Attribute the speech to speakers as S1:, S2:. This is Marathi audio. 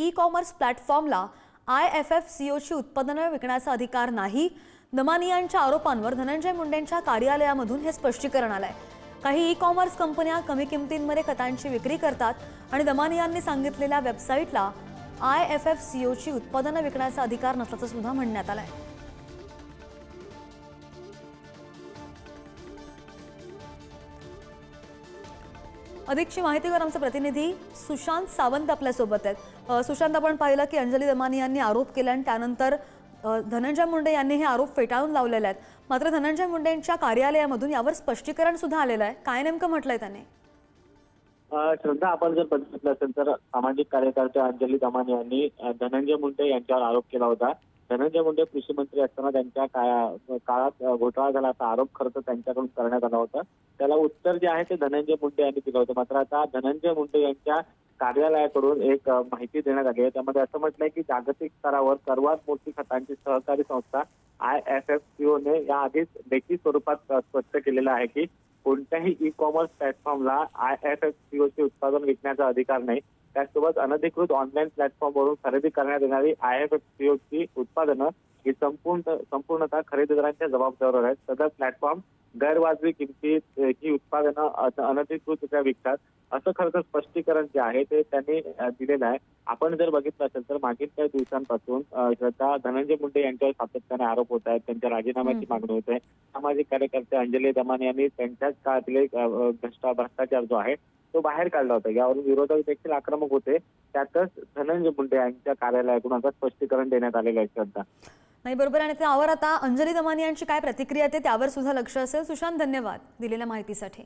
S1: ई कॉमर्स प्लॅटफॉर्मला IFFCOची उत्पादनं विकण्याचा अधिकार नाही। दमानियांच्या आरोपांवर धनंजय मुंडेंच्या कार्यालयामधून हे स्पष्टीकरण आलंय। काही ई कॉमर्स कंपन्या कमी किमतींमध्ये खतांची विक्री करतात आणि दमानियांनी सांगितलेल्या वेबसाईटला IFFCOची उत्पादनं विकण्याचा अधिकार नसल्याचं सुद्धा म्हणण्यात आलंय। अधिकची माहिती देणार आमचे प्रतिनिधी सुशांत सावंत आपल्या सोबत आहेत। सुशांत, आपण पाहिलं की अंजली दमानी यांनी आरोप केले आणि त्यानंतर धनंजय मुंडे यांनी हे आरोप फेटाळून लावलेले आहेत। मात्र धनंजय मुंडेंच्या कार्यालयामधून यावर स्पष्टीकरण सुद्धा आलेलं आहे। काय नेमकं म्हटलंय त्यांनी?
S2: श्रद्धा, आपण जर बघितलं असेल तर सामाजिक कार्यकर्त्या अंजली दमानी यांनी धनंजय मुंडे यांच्यावर आरोप केला होता। धनंजय मुंडे कृषी मंत्री असताना त्यांच्या काळात घोटाळा झाला असा आरोप खरं तर त्यांच्याकडून करण्यात आला होता। त्याला उत्तर जे आहे ते धनंजय मुंडे यांनी दिलं होतं। मात्र आता धनंजय मुंडे यांच्या कार्यालयाकडून एक माहिती देण्यात आली आहे। त्यामध्ये असं म्हटलंय की जागतिक स्तरावर सर्वात मोठी खतांची सहकारी संस्था IFFCO ने याआधीच लेखी स्वरूपात स्पष्ट केलेलं आहे की कोणत्याही ई कॉमर्स प्लॅटफॉर्मला IFFCO चे उत्पादन विकण्याचा अधिकार नाही। त्यासोबत अनधिकृत ऑनलाईन प्लॅटफॉर्मवरून खरेदी करण्यात येणारी IFFCO ची उत्पादनं ही संपूर्णतः खरेदीदारांच्या जबाबदारीवर आहेत। सदर प्लॅटफॉर्म गैरवाजवी किमतीत ही उत्पादनं अनधिकृतरित्या विकतात असं खरं तर स्पष्टीकरण जे आहे ते त्यांनी दिलेलं आहे। आपण जर बघितलं असेल तर मागील काही दिवसांपासून श्रद्धा, धनंजय मुंडे यांच्यावर सातत्याने आरोप होत आहेत, त्यांच्या राजीनाम्याची मागणी होत आहे। सामाजिक कार्यकर्ते अंजली दमानी यांनी त्यांच्याच काळातले भ्रष्टाचार जो आहे तो बाहेर काढला होता। यावरून विरोधक देखील आक्रमक होते। त्यातच धनंजय मुंडे यांच्या कार्यालयाकडून आता स्पष्टीकरण देण्यात आलेलं आहे। श्रद्धा,
S1: नाही, बरोबर, आणि त्यावर आता अंजली दमानी यांची काय प्रतिक्रिया येते त्यावर सुद्धा लक्ष असेल। सुशांत, धन्यवाद दिलेल्या माहितीसाठी।